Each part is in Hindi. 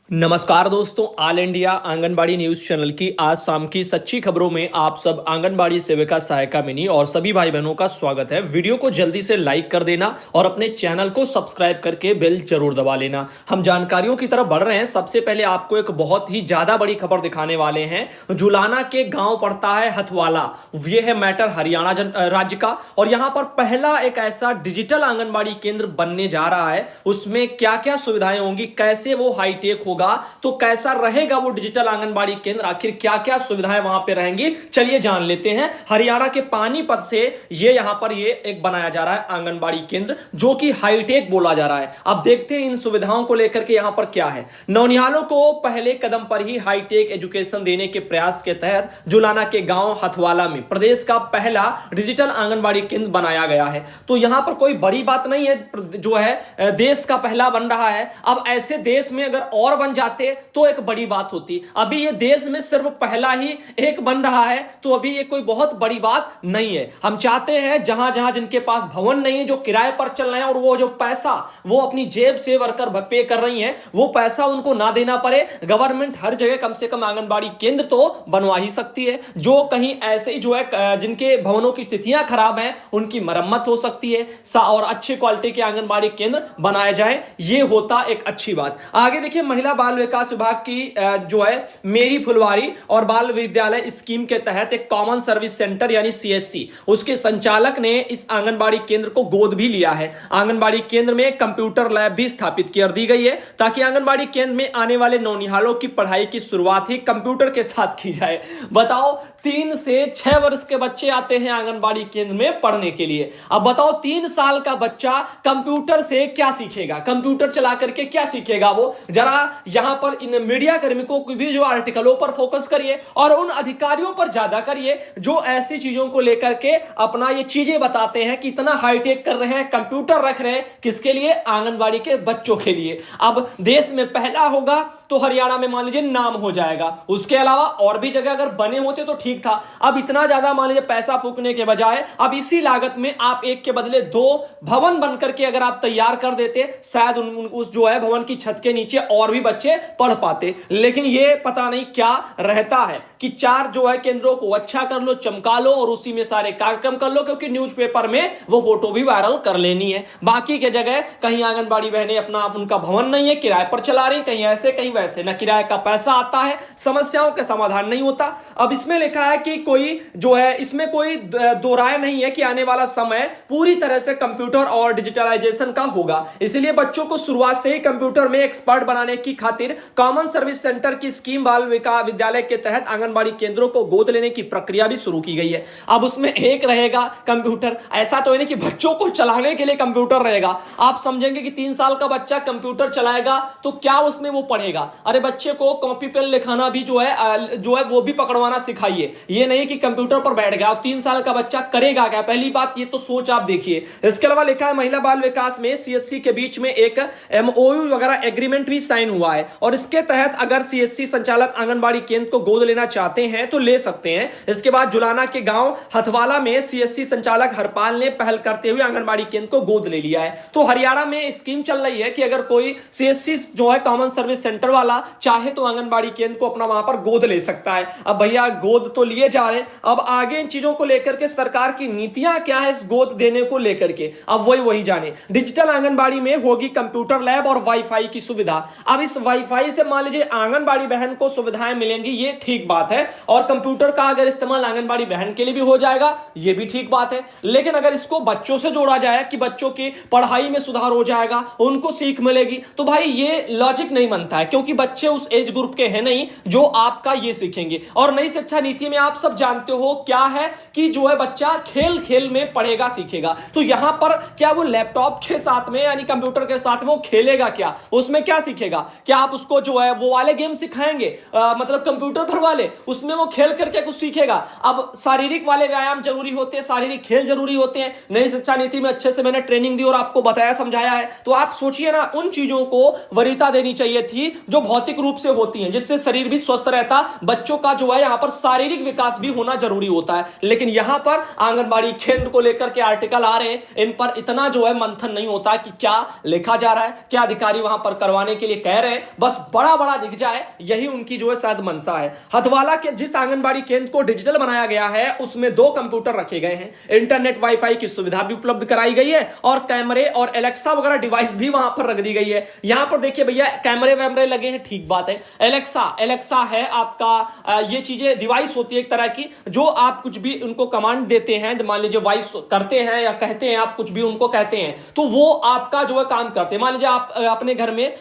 नमस्कार दोस्तों, all India anganwadi news channel की आज शाम की सच्ची खबरों में आप सब आंगनबाड़ी सेविका सहायिका मिनी और सभी भाई बहनों का स्वागत है। वीडियो को जल्दी से लाइक कर देना और अपने चैनल को सब्सक्राइब करके बेल जरूर दबा लेना। हम जानकारियों की तरफ बढ़ रहे हैं। सबसे पहले आपको एक बहुत ही ज्यादा बड़ी खबर दिखाने वाले हैं। जुलाना के गांव पड़ता है हथवाला, यह है मैटर हरियाणा राज्य का, और यहां पर पहला एक ऐसा डिजिटल आंगनबाड़ी केंद्र बनने जा रहा है। उसमें क्या क्या सुविधाएं होंगी, कैसे वो हाईटेक होगा, तो कैसा रहेगा वो डिजिटल आंगनबाड़ी केंद्र, आखिर क्या क्या सुविधाएं वहां पे रहेंगी, चलिए जान लेते हैं। हरियाणा के पानीपत से ये यहां पर ये एक बनाया जा रहा है आंगनबाड़ी केंद्र, जो कि हाईटेक बोला जा रहा है। अब देखते हैं इन सुविधाओं को लेकर के यहां पर क्या है। नौनिहालों को पहले कदम पर ही हाईटेक एजुकेशन देने के प्रयास के तहत जुलाना के गांव हथवाला में प्रदेश का पहला डिजिटल आंगनबाड़ी केंद्र बनाया गया है। तो यहां पर कोई बड़ी बात नहीं है, जो है देश का पहला बन रहा है। अब ऐसे देश में अगर और बन जाते तो एक बड़ी बात होती। अभी ये देश में सिर्फ पहला ही एक बन रहा है, तो अभी ये कोई बहुत बड़ी बात नहीं है। हम चाहते हैं जहां जहां जिनके पास भवन नहीं है, जो किराए पर चल रहे हैं, और वो जो पैसा वो अपनी जेब से वर्कर पे कर रही हैं, वो पैसा उनको ना देना पड़े। गवर्नमेंट हर जगह कम से कम आंगनबाड़ी केंद्र तो बनवा ही सकती है। जो कहीं ऐसे ही जो है जिनके भवनों की स्थितियां खराब हैं, उनकी मरम्मत हो सकती है और अच्छे क्वालिटी के आंगनबाड़ी केंद्र बनाए जाए, ये होता एक अच्छी बात। आगे देखिए, महिला बाल विकास विभाग की जो है मेरी फुलवारी और बाल विद्यालय स्कीम के तहत एक कॉमन सर्विस सेंटर यानी सीएससी, उसके संचालक ने इस आंगनबाड़ी केंद्र को गोद भी लिया है। आंगनबाड़ी केंद्र में कंप्यूटर लैब भी स्थापित कर दी गई है, ताकि आंगनबाड़ी केंद्र में आने वाले नौनिहालों की पढ़ाई की शुरुआत ही कंप्यूटर के साथ की जाए। बताओ, 3 से 6 वर्ष के बच्चे आते हैं आंगनबाड़ी केंद्र में पढ़ने के लिए। अब बताओ, 3 साल का बच्चा कंप्यूटर से क्या सीखेगा, कंप्यूटर चला करके क्या सीखेगा वो? जरा यहां पर इन मीडिया कर्मियों को भी जो आर्टिकलों पर फोकस करिए और उन अधिकारियों पर ज्यादा करिए जो ऐसी चीजों को लेकर के अपना ये चीजें बताते हैं कि इतना हाईटेक कर रहे हैं, कंप्यूटर रख रहे हैं, किसके लिए? आंगनबाड़ी के बच्चों के लिए। अब देश में पहला होगा तो हरियाणा में मान लीजिए नाम हो जाएगा। उसके अलावा और भी जगह अगर बने होते तो ठीक था। अब इतना ज्यादा मान लीजिए पैसा फूकने के बजाय अब इसी लागत में आप एक के बदले 2 भवन बनकर के अगर आप तैयार कर देते, शायद उस जो है भवन की छत के नीचे और भी बच्चे पढ़ पाते। लेकिन ये पता नहीं क्या रहता है कि 4 जो है केंद्रों को अच्छा कर लो, चमका लो और उसी में सारे कार्यक्रम कर लो, क्योंकि न्यूज़पेपर में वो फोटो भी वायरल कर लेनी है। बाकी के जगह कहीं आंगनबाड़ी बहनें अपना उनका भवन नहीं है, किराए पर चला रही, कहीं ऐसे कहीं वैसे, ना किराए का पैसा आता है, समस्याओं का समाधान नहीं होता। अब इसमें लिखा है कि कोई जो है, इसमें कोई दो राय नहीं है कि आने वाला समय पूरी तरह से कंप्यूटर और डिजिटलाइजेशन का होगा। इसलिए बच्चों को शुरुआत से ही कंप्यूटर में एक्सपर्ट बनाने की खातिर कॉमन सर्विस सेंटर की स्कीम बाल विकास विद्यालय के तहत आंगनबाड़ी केंद्रों को गोद लेने की प्रक्रिया भी शुरू की गई है। अब उसमें एक रहेगा कंप्यूटर, ऐसा तो नहीं कि बच्चों को चलाने के लिए कंप्यूटर रहेगा। आप समझेंगे कि 3 साल का बच्चा कंप्यूटर चलाएगा तो क्या उसमें वो पढ़ेगा? अरे बच्चे को कॉपी पेन लिखाना भी जो है वो भी पकड़वाना सिखाइए। ये नहीं कि कंप्यूटर पर बैठ गया। 3 साल का बच्चा करेगा क्या? पहली बात ये तो सोच आप देखिए। इसके अलावा लिखा है महिला बाल विकास में सीएससी के बीच में एक एमओयू वगैरह एग्रीमेंट भी साइन हुआ है, और इसके तहत अगर सीएससी संचालक आंगनबाड़ी केंद्र को गोद लेना चाहते हैं तो ले सकते हैं। इसके बाद जुलाना के गांव हथवाला में सीएससी संचालक हरपाल ने पहल करते हुए आंगनबाड़ी केंद्र को गोद ले लिया है। तो हरियाणा में स्कीम चल रही है कि अगर कोई सीएससी जो है कॉमन सर्विस सेंटर वाला चाहे तो आंगनबाड़ी केंद्र को अपना वहां पर गोद ले सकता है। अब भैया गोद तो लिए जा रहे हैं, अब आगे इन चीजों को लेकर के सरकार की नीतियां क्या है इस गोद देने को लेकर के, अब वही जाने। डिजिटल आंगनबाड़ी में होगी कंप्यूटर लैब और वाईफाई की सुविधा। अब इस वाईफाई से मान लीजिए आंगनबाड़ी बहन को सुविधाएं मिलेंगी, ये ठीक बात है, और कंप्यूटर का अगर इस्तेमाल आंगनबाड़ी बहन के लिए भी हो जाएगा, ये भी ठीक बात है। लेकिन अगर इसको बच्चों से जोड़ा जाए कि बच्चों की पढ़ाई में सुधार हो जाएगा, उनको सीख मिलेगी, तो भाई ये लॉजिक नहीं बनता है, क्योंकि बच्चे उस एज ग्रुप के हैं नहीं जो आपका ये सीखेंगे। और नई शिक्षा नीति में आप सब जानते हो क्या है कि जो है बच्चा खेल खेल में पढ़ेगा सीखेगा। तो यहां पर क्या वो लैपटॉप के साथ में यानी कंप्यूटर के साथ में वो खेलेगा क्या? उसमें क्या सीखेगा? क्या आप उसको जो है वो वाले गेम सिखाएंगे, मतलब कंप्यूटर पर वाले, उसमें वो खेल करके कुछ सीखेगा? अब शारीरिक वाले व्यायाम जरूरी होते हैं, शारीरिक खेल जरूरी होते हैं। नई शिक्षा नीति में अच्छे से मैंने ट्रेनिंग दी और आपको बताया समझाया है। तो आप सोचिए ना, उन चीजों को वरीयता देनी चाहिए थी जो भौतिक रूप से होती हैं, जिससे शरीर भी स्वस्थ रहता, बच्चों का जो है यहां पर शारीरिक विकास भी होना जरूरी होता है। लेकिन यहां पर आंगनबाड़ी केंद्र को लेकर के आर्टिकल आ रहे हैं, इन पर इतना जो है मंथन नहीं होता कि क्या लिखा जा रहा है, क्या अधिकारी वहां पर करवाने के लिए कह रहे हैं। है बस बड़ा बड़ा दिख जाए, यही उनकी जो है शायद मंशा है। हथवाला के जिस आंगनबाड़ी केंद्र को डिजिटल बनाया गया है उसमें 2 कंप्यूटर रखे गए हैं, इंटरनेट वाईफाई की सुविधा भी उपलब्ध कराई गई है और कैमरे और एलेक्सा वगैरह डिवाइस भी वहां पर रख दी गई है। यहां पर देखिए भैया कैमरे वैमरे लगे हैं, ठीक बात है। एलेक्सा है आपका, ये चीजें डिवाइस होती है एक तरह की, जो आप कुछ भी उनको कमांड देते हैं, मान लीजिए वॉइस करते हैं या कहते हैं, आप कुछ भी उनको कहते हैं तो वो आपका जो है काम करते हैं। मान लीजिए आप अपने घर में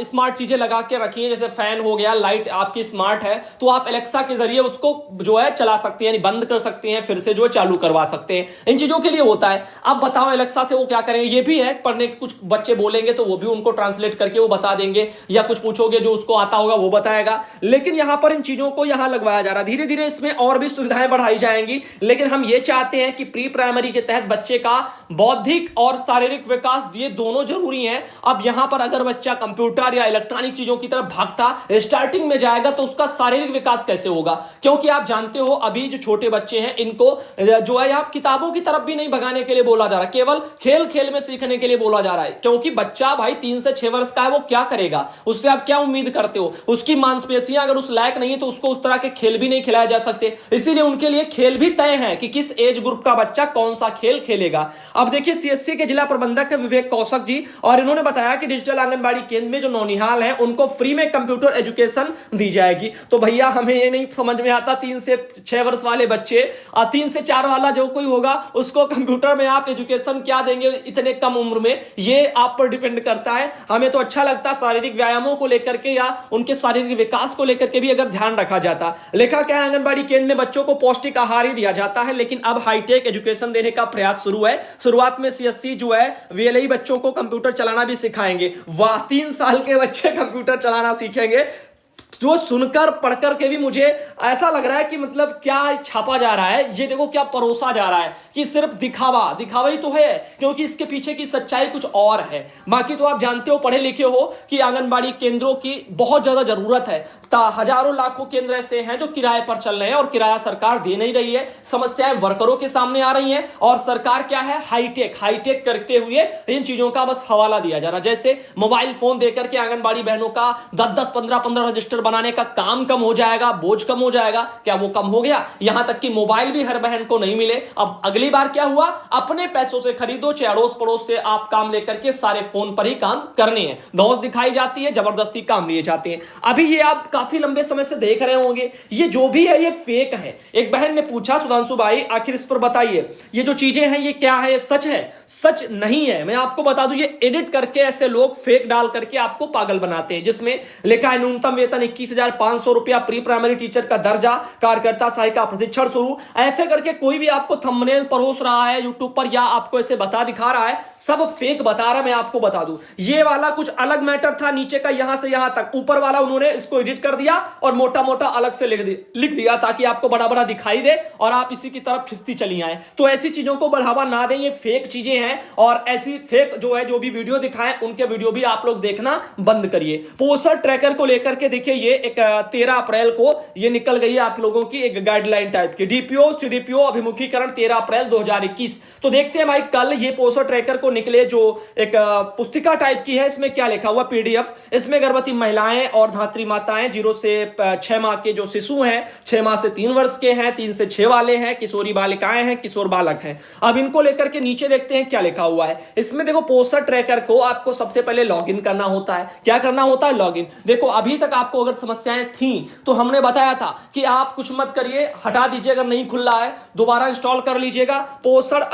स्मार्ट चीजें लगा के रखी हैं, जैसे फैन हो गया, लाइट आपकी स्मार्ट है, तो आप एलेक्सा के जरिए उसको जो है चला सकते हैं, यानी बंद कर सकते हैं, फिर से जो है चालू करवा सकते हैं। इन चीजों के लिए होता है। अब बताओ एलेक्सा से वो क्या करेंगे, ये भी है पढ़ने, कुछ बच्चे बोलेंगे तो वो भी उनको ट्रांसलेट करके वो बता देंगे, या कुछ पूछोगे जो उसको आता होगा वो बताएगा। लेकिन यहां पर इन चीजों को यहां लगवाया जा रहा है, धीरे धीरे इसमें और भी सुविधाएं बढ़ाई जाएंगी। लेकिन हम ये चाहते हैं कि प्री प्राइमरी के तहत बच्चे का बौद्धिक और शारीरिक विकास ये दोनों जरूरी हैं। अब यहां पर अगर बच्चा कंप्यूटर या इलेक्ट्रॉनिक चीजों की तरफ भागता स्टार्टिंग में जाएगा तो उसका शारीरिक विकास कैसे होगा, क्योंकि आप जानते हो अभी जो छोटे बच्चे हैं इनको जो है आप किताबों की तरफ भी नहीं भगाने के लिए बोला जा रहा, केवल खेल खेल में सीखने के लिए बोला जा रहा है। क्योंकि बच्चा भाई 3 से 6 वर्ष का है, वो क्या करेगा, उससे आप क्या उम्मीद करते हो? उसकी मांसपेशियां अगर उस लायक नहीं है तो उसको उस तरह के खेल भी नहीं खिलाए जा सकते। इसीलिए उनके लिए खेल भी तय है कि किस एज ग्रुप का बच्चा कौन सा खेल खेलेगा। अब देखिए सीएससी के जिला प्रबंधक है विवेक कौशक जी, और इन्होंने बताया कि डिजिटल आंगनबाड़ी केंद्र में जो नौनिहाल है उनको फ्री में कंप्यूटर एजुकेशन दी जाएगी। तो भैया हमें ये नहीं समझ में आता 3 से 6 वर्ष वाले बच्चे और 3 से 4 वाला जो कोई होगा उसको कंप्यूटर में आप एजुकेशन क्या देंगे इतने कम उम्र में, ये आप पर डिपेंड करता है। हमें तो अच्छा लगता शारीरिक व्यायामों को लेकर के या उनके शारीरिक विकास को लेकर के भी अगर ध्यान रखा जाता। लिखा क्या है, आंगनबाड़ी केंद्र में बच्चों को पौष्टिक आहार ही दिया जाता है, लेकिन अब हाईटेक एजुकेशन देने का प्रयास शुरू है। शुरुआत में सीएससी जो है वीएलई बच्चों को कंप्यूटर चलाना भी सिखाएंगे। वाह, 3 साल के बच्चे कंप्यूटर चलाना सीखेंगे, जो सुनकर पढ़कर के भी मुझे ऐसा लग रहा है कि मतलब क्या छापा जा रहा है, ये देखो क्या परोसा जा रहा है कि सिर्फ दिखावा दिखावा ही तो है, क्योंकि इसके पीछे की सच्चाई कुछ और है। बाकी तो आप जानते हो, पढ़े लिखे हो कि आंगनबाड़ी केंद्रों की बहुत ज्यादा जरूरत है। हजारों लाखों केंद्र ऐसे हैं जो किराए पर चल रहे हैं और किराया सरकार दे नहीं रही है। समस्याएं वर्करों के सामने आ रही हैं और सरकार क्या है, हाईटेक करते हुए इन चीजों का बस हवाला दिया जा रहा है। जैसे मोबाइल फोन देकर के आंगनबाड़ी बहनों का 10-10, 15-15 रजिस्टर बनाने का काम कम हो जाएगा, बोझ कम हो जाएगा। क्या वो कम हो गया? यहां तक कि मोबाइल भी हर बहन को नहीं मिले। अब अगली बार क्या हुआ, अपने पैसों से खरीदो, चाहे अड़ोस पड़ोस से आप काम लेकर के सारे फोन पर ही काम करने हैं। दौड़ दिखाई जाती है, जबरदस्ती काम लिए जाते हैं। अभी ये आप काफी लंबे समय से देख रहे होंगे, ये जो भी है ये फेक है। एक बहन ने पूछा, सुधांशु भाई आखिर इस पर बताइए, ये जो चीजें हैं ये क्या है, ये सच है? सच नहीं है। मैं आपको बता दूं, ये एडिट करके ऐसे लोग फेक डाल करके आपको पागल बनाते हैं, जिसमें लिखा है न्यूनतम वेतन 21,500 रुपया, प्री प्राइमरी टीचर का दर्जा, कार्यकर्ता सहायिका प्रशिक्षण शुरू। ऐसे करके कोई भी आपको थंबनेल परोस रहा है यूट्यूब पर या आपको ऐसे बता दिखा रहा है, सब फेक बता रहा है। मैं आपको बता दूं, ये वाला कुछ अलग मैटर था, नीचे का यहां से यहां तक, ऊपर वाला उन्होंने इसको एडिट कर दिया और मोटा मोटा अलग से लिख दिया ताकि आपको बड़ा बड़ा दिखाई दे और आप इसी की तरफ खिंचती चली आए। तो ऐसी चीजों को बढ़ावा ना दें, ये फेक चीजें हैं और ऐसी फेक जो है, जो भी वीडियो दिखाएं उनके वीडियो भी आप लोग देखना बंद करिए। पोषण ट्रैकर को लेकर के देखिए, ये एक 13 अप्रैल को ये निकल गई है आप लोगों की एक गाइडलाइन टाइप की, डीपीओ सीडीपीओ अभिमुखीकरण 13 अप्रैल 2021। तो देखते हैं भाई कल ये पोषण ट्रैकर को निकले, जो एक पुस्तिका टाइप की है। इसमें क्या लिखा हुआ, पीडीएफ, इसमें गर्भवती महिलाएं और धात्री माताएं 0 से 6 माह के जो शिशु हैं, 6 माह से 3 वर्ष के हैं, 3 से 6 वाले हैं, किशोरी बालिकाएं हैं, किशोर बालक हैं। अब इनको लेकर के नीचे देखते हैं क्या लिखा हुआ है। इसमें देखो, पोषण ट्रैकर को आपको सबसे पहले लॉगिन करना होता है। क्या करना होता है? लॉगिन। देखो अभी तक आपको अगर समस्याएं थी तो हमने बताया था कि आप कुछ मत करिए, हटा दीजिए, अगर नहीं खुल रहा है दोबारा इंस्टॉल कर लीजिएगा। पोषण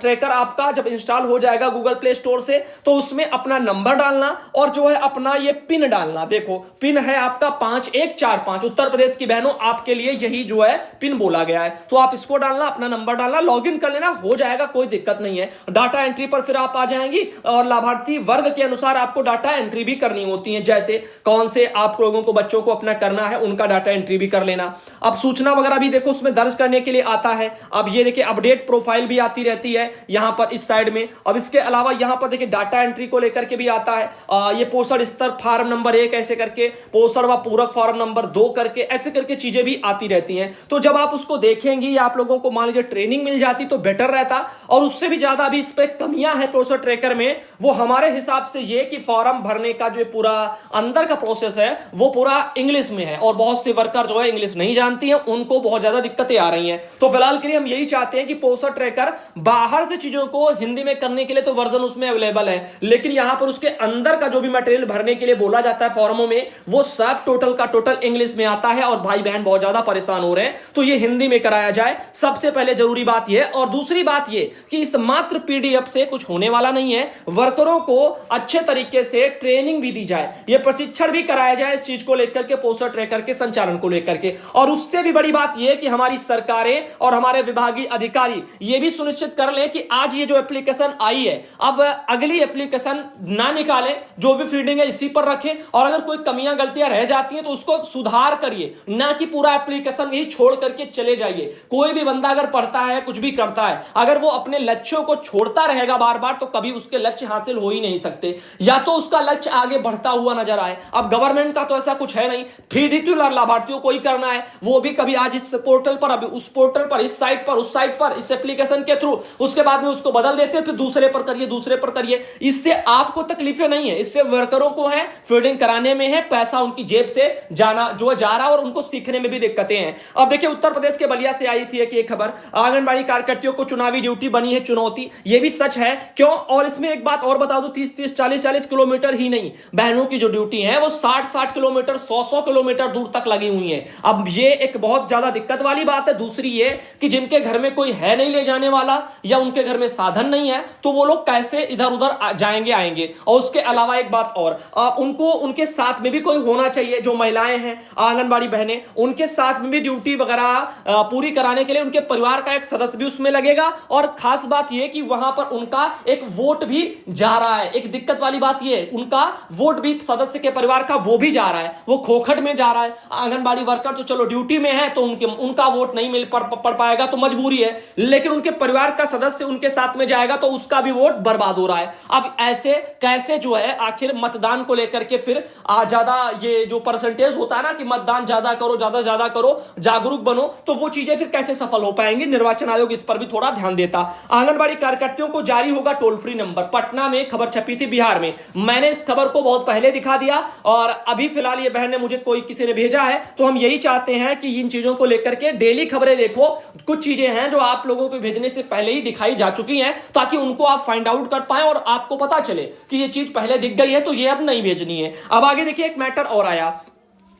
ट्रैकर आपका जब इंस्टॉल हो जाएगा गूगल प्ले स्टोर से, तो उसमें अपना नंबर डालना और जो है अपना ये पिन डालना। देखो पिन है आपका 5145, उत्तर प्रदेश की बहनों आपके लिए यही जो है पिन बोला गया है, तो आप इसको डालना, अपना नंबर डालना, लॉगिन कर लेना, हो जाएगा, कोई दिक्कत नहीं है। डाटा एंट्री पर फिर आप आ जाएंगी और लाभार्थी वर्ग के अनुसार आपको डाटा एंट्री भी करनी होती है, जैसे कौन से आप लोगों को बच्चों को अपना करना है उनका डाटा एंट्री भी कर लेना। अब सूचना वगैरह भी देखो उसमें दर्ज करने के लिए आता है। अब ये देखिए अपडेट प्रोफाइल भी आती रहती है यहां पर इस साइड में। अब इसके अलावा यहां पर देखिए डाटा एंट्री को लेकर के भी आता है। ये पोषण स्तर फार्म नंबर 1 ऐसे करके, पोषण व पूरक फार्म नंबर 2 करके, ऐसे करके चीजें भी आती रहती हैं। तो जब आप उसको देखेंगी या आप लोगों को मान लीजिए ट्रेनिंग मिल जाती तो बेटर रहता। और उससे भी ज्यादा अभी इस पे कमियां हैं पोषण ट्रैकर में, वो हमारे हिसाब से ये कि फॉर्म भरने का जो पूरा अंदर का प्रोसेस है वो पूरा इंग्लिश में है और बहुत से वर्कर जो है इंग्लिश नहीं जानती हैं, उनको बहुत ज्यादा दिक्कतें आ रही हैं। तो फिलहाल के लिए हम यही चाहते हैं कि पोषण ट्रैकर बाहर से चीजों को हिंदी में करने के लिए तो वर्जन उसमें अवेलेबल है, लेकिन यहां पर उसके अंदर का जो भी मटेरियल भरने के लिए बोला जाता है फॉर्मों में वो सब टोटल का टोटल इंग्लिश में आता है और भाई बहन बहुत ज्यादा परेशान हो रहे हैं। तो ये हिंदी में कराया जाए, सबसे पहले जरूरी बात यह। और दूसरी बात यह कि इस मात्र पीडीएफ से कुछ होने वाला नहीं है, वर्करों को अच्छे तरीके से ट्रेनिंग भी दी जाए, यह प्रशिक्षण भी कराया जाए इस चीज को लेकर के, पोषण ट्रैकर के संचालन को लेकर के। और उससे भी बड़ी बात यह कि हमारी सरकारें और हमारे विभागीय अधिकारी यह भी सुनिश्चित कर ले कि आज ये जो एप्लीकेशन आई है अब अगली एप्लीकेशन ना निकाले, जो भी फीडिंग है इसी पर रखें और अगर कोई कमियां गलतियां रह जाती हैं तो उसको सुधार करिए, ना कि पूरा एप्लीकेशन यही छोड़ करके चले जाइए। कोई भी बंदा अगर पढ़ता है कुछ भी करता है, अगर वो अपने लक्ष्यों को छोड़ता रहेगा बार बार तो कभी उसके लक्ष्य हासिल हो ही नहीं सकते, या तो उसका लक्ष्य आगे बढ़ता हुआ नजर आए। अब गवर्नमेंट का तो ऐसा कुछ है नहीं, फ्री लाभार्थियों को ही करना है, वो भी कभी आज इस पोर्टल पर, अभी उस पोर्टल पर, इस साइट पर, उस साइट पर, इस एप्लीकेशन के थ्रू, उसके बाद में उसको बदल देते हैं, फिर दूसरे पर करिए, दूसरे पर करिए। इससे आपको तकलीफें नहीं है, इससे वर्करों को है, फीडिंग कराने में है, पैसा उनकी जेब से जाना जो है जा रहा है और उनको सीखने में भी दिक्कतें हैं। अब देखिए उत्तर प्रदेश के बलिया से आई थी एक खबर, आंगनबाड़ी कार्यकर्तियों को चुनावी ड्यूटी बनी है चुनौती। यह भी सच है, क्यों? और इसमें एक बात और बता दूं, 30-30, 40-40 किलोमीटर ही नहीं, बहनों की जो ड्यूटी है वो 60-60 किलोमीटर, 100-100 किलोमीटर दूर तक लगी हुई है। अब ये एक बहुत ज्यादा दिक्कत वाली बात है। दूसरी ये कि जिनके घर में कोई है नहीं ले जाने वाला या उनके घर में साधन नहीं है तो वो लोग कैसे इधर उधर जाएंगे आएंगे। और उसके अलावा एक बात और, उनको उनके साथ में भी कोई होना चाहिए, जो महिलाएं हैं आंगनबाड़ी बहनें, उनके साथ में भी ड्यूटी वगैरह पूरी कराने के लिए उनके परिवार का एक सदस्य भी उसमें लगेगा। और खास बात यह कि वहां पर उनका एक वोट भी जा रहा है। एक दिक्कत वाली बात यह, उनका वोट भी सदस्य के परिवार का वो भी जा रहा है, वो खोखट में जा रहा है। आंगनबाड़ी वर्कर तो चलो ड्यूटी में है तो उनका वोट नहीं मिल पड़ पाएगा तो मजबूरी है, लेकिन उनके परिवार का सदस्य उनके साथ में जाएगा तो उसका भी वोट बर्बाद हो रहा है। अब ऐसे कैसे जो है आखिर मतदान को लेकर के फिर ज्यादा ये जो परसेंटेज होता है ना कि मतदान ज्यादा करो, ज्यादा करो, जागरूक बनो, तो वो चीजें फिर कैसे सफल हो पाएंगी? निर्वाचन आयोग इस पर भी थोड़ा ध्यान देता। आंगनबाड़ी कार्यकर्तियों को जारी होगा टोल फ्री नंबर, पटना में खबर छपी थी, बिहार में। मैंने इस खबर को बहुत पहले दिखा दिया और अभी फिलहाल ये बहन ने मुझे किसी ने भेजा है, तो हम यही चाहते हैं कि इन चीजों को लेकर के डेली खबरें देखो। कुछ चीजें हैं जो आप लोगों को भेजने से पहले ही दिखाई जा चुकी हैं ताकि उनको आप फाइंड आउट कर पाए और आपको पता चले कि ये चीज पहले दिख गई है तो ये अब नहीं भेजनी है। अब आगे देखिए एक मैटर और आया,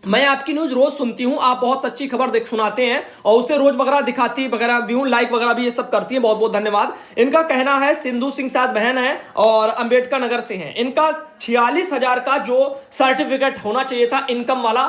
मैं आपकी न्यूज रोज सुनती हूं, आप बहुत अच्छी खबर देख सुनाते हैं और उसे रोज वगैरह दिखाती वगैरह व्यू लाइक वगैरह भी ये सब करती है, बहुत बहुत धन्यवाद। इनका कहना है, सिंधु सिंह साथ बहन है और अंबेडकर नगर से हैं, इनका 46,000 का जो सर्टिफिकेट होना चाहिए था इनकम वाला,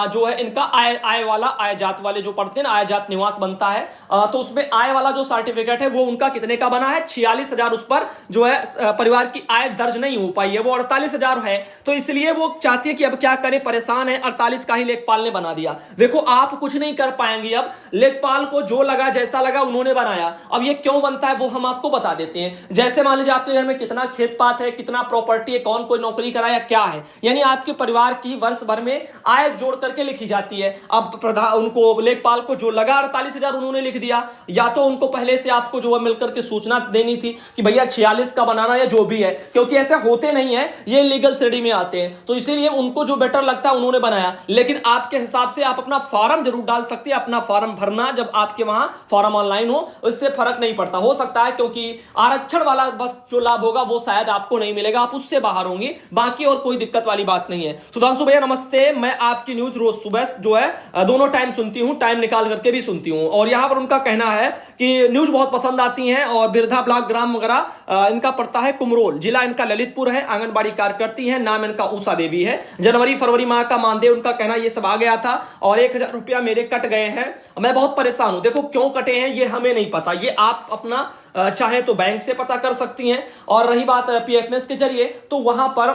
जो है इनका आय वाला, आय जात वाले जो पढ़ते हैं ना, आय जात निवास बनता है, तो उसमें आय वाला जो सर्टिफिकेट है वो उनका कितने का बना है? 46,000। उस पर जो है परिवार की आय दर्ज नहीं हो पाई है, वो 48,000 है। तो इसलिए वो चाहती है कि अब क्या करें, परेशान है, 48 का ही लेखपाल ने बना दिया। देखो आप कुछ नहीं कर पाएंगे, अब लेखपाल को जो लगा जैसा लगा उन्होंने बनाया। अब ये क्यों बनता है वो हम आपको बता देते हैं। जैसे मान लीजिए आपके घर में कितना खेत पात है, कितना प्रॉपर्टी है, कौन कोई नौकरी करा या क्या है, यानी आपके परिवार की वर्ष भर में आय जोड़ करके लिखी जाती है। अब प्रधान उनको लेखपाल को जो लगा 48,000 उन्होंने लिख दिया, या तो उनको पहले से आपको जो है मिलकर के सूचना देनी थी कि भैया 46 का बनाना या जो भी है, क्योंकि ऐसे होते नहीं है, ये लीगल श्रेणी में आते हैं, तो इसीलिए उनको जो बेटर लगता है उन्होंने बनाया। लेकिन आपके हिसाब से आप अपना फॉर्म जरूर डाल सकते हैं, अपना फॉर्म भरना जब आपके वहां फॉर्म ऑनलाइन हो, उससे फर्क नहीं पड़ता। हो सकता है क्योंकि आरक्षण वाला बस जो लाभ होगा वो शायद आपको नहीं मिलेगा, आप उससे बाहर होंगे, बाकी और कोई दिक्कत वाली बात नहीं है। सुधांशु भैया नमस्ते, मैं आपकी न्यूज रोज सुबह जो है दोनों टाइम सुनती हूं, टाइम निकाल करके भी सुनती हूं, और यहां पर उनका कहना है कि न्यूज बहुत पसंद आती है और बिरधा ब्लॉक ग्राम वगैरह इनका पड़ता है कुमरोल, जिला इनका ललितपुर है, आंगनबाड़ी कार्यकर्ती है, नाम इनका उषा देवी है। जनवरी फरवरी माह का मानदेय उनका कहना ये सब आ गया था और 1,000 रुपया मेरे कट गए हैं, मैं बहुत परेशान हूं। देखो क्यों कटे हैं ये हमें नहीं पता, ये आप अपना चाहे तो बैंक से पता कर सकती हैं, और रही बात पीएफएमएस के जरिए तो वहां पर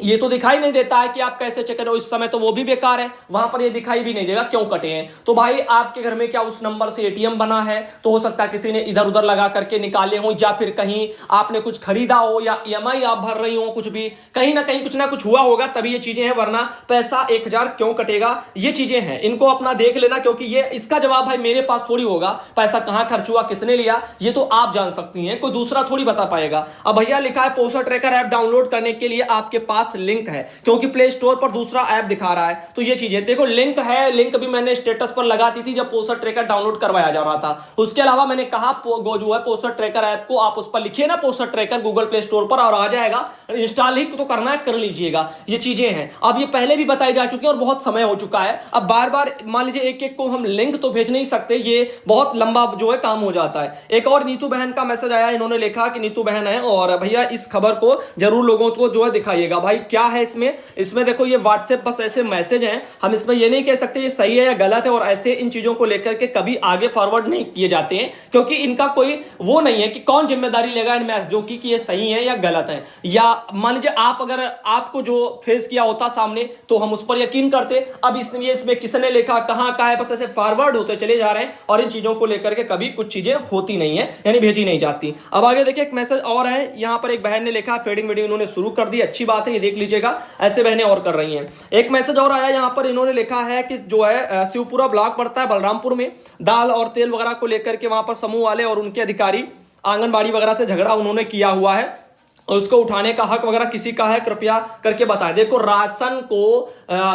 ये तो दिखाई नहीं देता है कि आप कैसे चेक करें, इस समय तो वो भी बेकार है, वहां पर ये दिखाई भी नहीं देगा क्यों कटे हैं। तो भाई आपके घर में क्या उस नंबर से एटीएम बना है, तो हो सकता है किसी ने इधर उधर लगा करके निकाले हो, या फिर कहीं आपने कुछ खरीदा हो, या ईएमआई आप भर रही हो, कुछ भी कहीं ना कुछ हुआ होगा, तभी ये चीजें हैं, वरना पैसा 1000 क्यों कटेगा, ये चीजें हैं, इनको अपना देख लेना, क्योंकि ये इसका जवाब भाई मेरे पास थोड़ी होगा, पैसा कहां खर्च हुआ, किसने लिया, ये तो आप जान सकती हैं, कोई दूसरा थोड़ी बता पाएगा। अब भैया लिखा है पोस्टर ट्रैकर ऐप डाउनलोड करने के लिए आपके पास लिंक है, क्योंकि प्ले स्टोर पर दूसरा ऐप दिखा रहा है, तो ये चीजें देखो, लिंक है, लिंक भी मैंने स्टेटस पर लगाती थी जब पोस्टर ट्रैकर डाउनलोड करवाया जा रहा था। उसके अलावा मैंने कहा जो है पोस्टर ट्रैकर ऐप को आप उस पर लिखिए ना poster tracker Google play store पर, और आ जाएगा, इंस्टॉल ही तो करना है, कर लीजिएगा, ये चीजें हैं। अब ये पहले भी बताई जा चुकी है और बहुत समय हो चुका है, अब बार बार मान लीजिए एक एक को हम लिंक तो भेज नहीं सकते, ये बहुत लंबा जो है काम हो जाता है। एक और नीतू बहन का मैसेज आया, इन्होंने लिखा कि नीतू बहन है, और भैया इस खबर को जरूर लोगों को जो है दिखाइएगा। भाई क्या है इसमें देखो, ये व्हाट्सएप बस ऐसे मैसेज हैं, हम इसमें ये नहीं कह सकते ये सही है या गलत है, और ऐसे इन चीजों को लेकर के कभी आगे फॉरवर्ड नहीं किए जाते हैं, क्योंकि इनका कोई वो नहीं है कि कौन जिम्मेदारी लेगा इन मैसेजों की कि ये सही है या गलत है। या मान लीजिए आप अगर आपको जो फेस किया होता सामने, तो हम उस पर यकीन करते। अब इसमें किसने लिखा, कहां का है, बस ऐसे फॉरवर्ड होते चले जा रहे हैं, और इन चीजों को लेकर के कभी कुछ चीजें होती नहीं है, यानी भेजी नहीं जाती। अब आगे देखिए एक मैसेज और है, यहां पर एक बहन ने लिखा फेडिंग वीडियो इन्होंने शुरू कर दी, अच्छी बात है, ये देख लीजिएगा, ऐसे बहनें और कर रही हैं। एक मैसेज और आया, यहां पर इन्होंने लिखा है कि जो है शिवपुरा ब्लॉक पड़ता है बलरामपुर में, दाल और तेल वगैरह को लेकर के वहां पर समूह वाले और उनके अधिकारी आंगनबाड़ी वगैरह से झगड़ा उन्होंने किया हुआ है, और उसको उठाने का हक वगैरह किसी का है, कृपया करके बताएं। देखो राशन को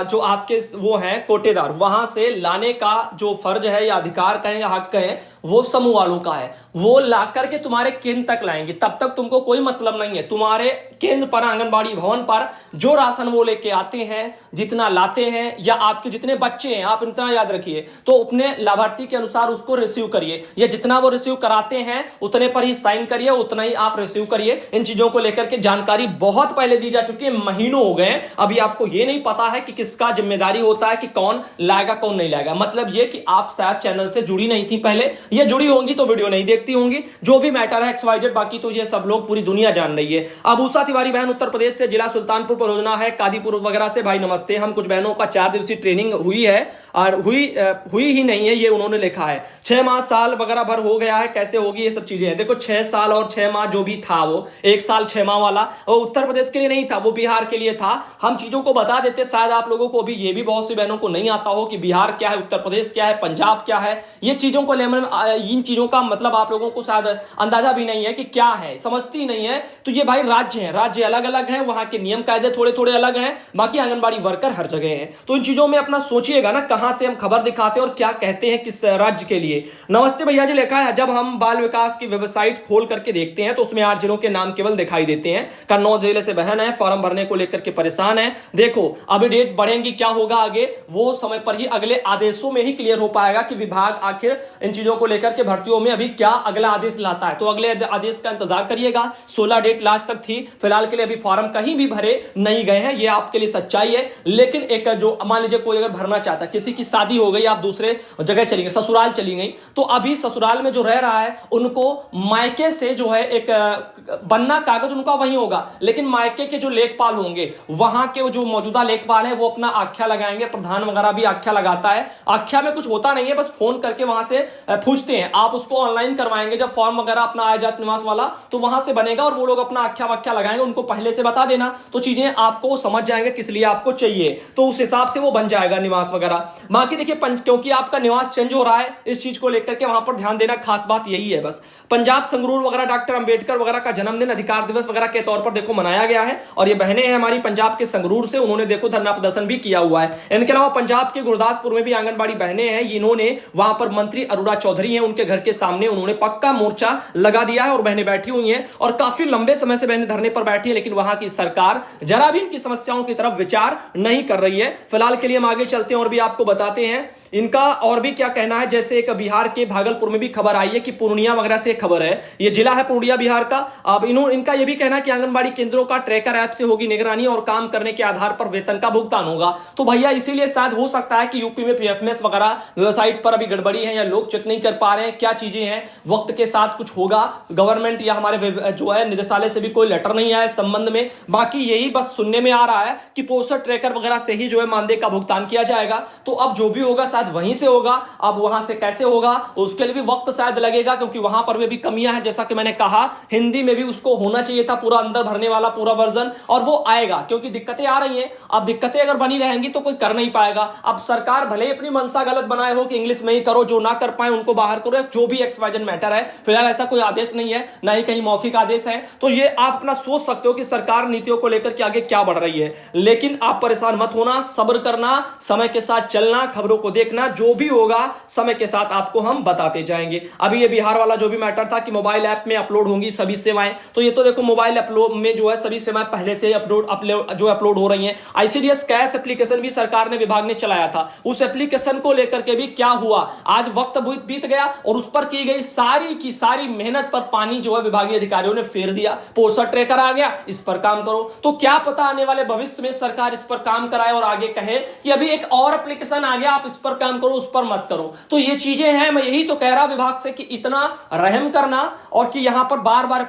जो आपके वो हैं कोटेदार, वहां से लाने का जो फर्ज है या अधिकार कहें या हक कहें, वो समूह वालों का है, वो ला करके तुम्हारे केंद्र तक लाएंगे, तब तक तुमको कोई मतलब नहीं है। तुम्हारे केंद्र पर आंगनबाड़ी भवन पर जो राशन वो लेके आते हैं, जितना लाते हैं, या आपके जितने बच्चे हैं, आप इतना याद रखिए, तो अपने लाभार्थी के अनुसार उसको रिसीव करिए, या जितना वो रिसीव कराते हैं उतने पर ही साइन करिए, उतना ही आप रिसीव करिए। इन चीजों को लेकर के जानकारी बहुत पहले दी जा चुकी है, महीनों हो गए, अभी आपको ये नहीं पता है कि किसका जिम्मेदारी होता है कि कौन लाएगा कौन नहीं लाएगा। मतलब ये कि आप शायद चैनल से जुड़ी नहीं थी पहले, ये जुड़ी होंगी तो वीडियो नहीं देखती होंगी, जो भी मैटर है XYZ, बाकी तो ये सब लोग पूरी दुनिया जान रही है। अब उषा तिवारी बहन उत्तर प्रदेश से, जिला सुल्तानपुर परियोजना है कादीपुर वगैरह से, भाई नमस्ते, हम कुछ बहनों का 4 दिवसीय ट्रेनिंग हुई है, और हुई ही नहीं है, ये उन्होंने लिखा है। 6 माह साल वगैरह भर हो गया है, कैसे होगी ये सब चीजें हैं। देखो 6 साल और 6 माह जो भी था, वो 1 साल 6 माह वाला वो उत्तर प्रदेश के लिए नहीं था, वो बिहार के लिए था। हम चीजों को बता देते, शायद आप लोगों को भी, ये भी बहुत सी बहनों को नहीं आता हो कि बिहार क्या है, उत्तर प्रदेश क्या है, पंजाब क्या है, ये चीजों को इन चीजों का मतलब आप लोगों को शायद अंदाजा भी नहीं है कि क्या है, समझती नहीं है। तो ये भाई राज्य है, राज्य अलग अलग है, वहां के नियम कायदे थोड़े थोड़े अलग हैं, बाकी आंगनबाड़ी वर्कर हर जगह है। तो इन चीजों में अपना सोचिएगा ना, कहां से हम खबर दिखाते हैं और क्या कहते हैं किस राज्य के लिए। नमस्ते भैया जी लिखा है, जब हम बाल विकास की वेबसाइट खोल करके देखते हैं तो उसमें 8 जिलों के नाम केवल दिखाई देते हैं। कन्नौज जिले से बहन है, फॉर्म भरने को लेकर के परेशान है। देखो अभी डेट बढ़ेंगी, क्या होगा आगे वो समय पर ही अगले आदेशों में ही क्लियर हो पाएगा कि विभाग आखिर इन चीजों को लेकर के भर्तियों में अभी क्या अगला आदेश लाता है। तो अगले आदेश का इंतजार करिएगा। 16 डेट लास्ट तक थी, फिलहाल के लिए अभी फॉर्म कहीं भी भरे नहीं गए हैं, ये आपके लिए सच्चाई है। लेकिन एक जो मान लीजिए कोई अगर भरना चाहता है, किसी की शादी हो गई, आप दूसरे जगह चली गई, ससुराल चली गई, तो अभी ससुराल में जो रह रहा है उनको मायके से जो है एक बनना कागज उनका वही होगा, लेकिन मायके के जो लेखपाल होंगे, वहां के जो मौजूदा लेखपाल है, वो अपना आख्या लगाएंगे। प्रधान वगैरह भी आख्या लगाता है, आख्या में कुछ होता नहीं है, बस फोन करके वहां से पूछते हैं। आप उसको ऑनलाइन करवाएंगे, जब फॉर्म वगैरह अपना आया जात निवास वाला, तो वहां से बनेगा और वो लोग अपना आख्या वाख्या लगाएंगे। उनको पहले से बता देना, तो चीजें आपको समझ जाएंगे किस लिए आपको चाहिए, तो उस हिसाब से वो बन जाएगा निवास वगैरह। बाकी देखिए क्योंकि आपका निवास चेंज हो रहा है, इस चीज को लेकर के वहां पर ध्यान देना, खास बात यही है बस। पंजाब संगरूर वगैरह डॉक्टर अंबेडकर वगैरह का जन्मदिन अधिकार दिवस वगैरह के तौर पर देखो मनाया गया है, और ये बहनें हैं हमारी पंजाब के संगरूर से, उन्होंने देखो धरना प्रदर्शन भी किया हुआ है। इनके अलावा पंजाब के गुरदासपुर में भी आंगनबाड़ी बहनें हैं, इन्होंने वहां पर मंत्री अरोड़ा चौधरी हैं, उनके घर के सामने उन्होंने पक्का मोर्चा लगा दिया है और बहनें बैठी हुई हैं, और काफी लंबे समय से बहनें धरने पर बैठी हैं, लेकिन वहां की सरकार जरा भी इनकी समस्याओं की तरफ विचार नहीं कर रही है। फिलहाल के लिए हम आगे चलते हैं और भी आपको बताते हैं। इनका और भी क्या कहना है, जैसे एक बिहार के भागलपुर में भी खबर आई है कि पूर्णिया वगैरह से खबर है, ये जिला है पूर्णिया बिहार का। अब इनका यह भी कहना है कि आंगनबाड़ी केंद्रों का ट्रैकर ऐप से होगी निगरानी और काम करने के आधार पर वेतन का भुगतान होगा। तो भैया इसीलिए शायद हो सकता है कि यूपी में पीएफएमएस वगैरह वेबसाइट पर अभी गड़बड़ी है या लोग चेक नहीं कर पा रहे हैं, क्या चीजें हैं, वक्त के साथ कुछ होगा। गवर्नमेंट या हमारे जो है निदेशालय से भी कोई लेटर नहीं आया इस संबंध में। बाकी यही बस सुनने में आ रहा है कि पोस्टर ट्रैकर वगैरह से ही जो है मानदेय का भुगतान किया जाएगा। तो अब जो भी होगा शायद वहीं से होगा, अब वहां से कैसे होगा उसके लिए भी वक्त शायद लगेगा, क्योंकि वहां पर भी कमियां हैं। जैसा कि मैंने कहा, हिंदी में भी उसको होना चाहिए था पूरा अंदर भरने वाला पूरा वर्जन, और वो आएगा, क्योंकि दिक्कतें आ रही हैं। अब दिक्कतें अगर बनी रहेंगी तो कोई कर नहीं पाएगा। अब सरकार भले ही अपनी मंशा गलत बनाए हो कि इंग्लिश में ही करो, जो ना कर पाए उनको बाहर करो, जो भी एक्सवाइजेड मैटर है, फिलहाल ऐसा कोई आदेश नहीं है, ना ही कहीं मौखिक आदेश है। तो ये आप अपना सोच सकते हो कि सरकार नीतियों को लेकर के आगे क्या बढ़ रही है। लेकिन आप परेशान मत होना, सब्र करना, समय के साथ चलना, खबरों को देखना, जो भी होगा समय के साथ आपको हम बताते जाएंगे। अभी ये बिहार वाला जो भी मैटर था कि मोबाइल ऐप में अपलोड होंगी सभी सेवाएं, तो ये तो देखो मोबाइल अपलोड में जो है सभी सेवाएं पहले से अपलोड हो रही हैं। आईसीडीएस कैश एप्लीकेशन भी सरकार ने विभाग ने चलाया था, उस एप्लीकेशन को लेकर के भी क्या हुआ, आज वक्त बीत गया और उस पर की गई सारी की सारी मेहनत पर पानी जो है विभागीय अधिकारियों ने फेर दिया। पोस्टर ट्रैकर आ गया, इस पर काम करो। तो क्या पता आने वाले भविष्य में सरकार इस पर काम कराए और आगे कहे कि अभी एक और एप्लीकेशन आ गया, आप इस पर काम करो, उस पर मत करो। तो ये चीजें हैं, मैं यही तो कह रहा विभाग से कि इतना रहम करना, और कि यहां पर बार बार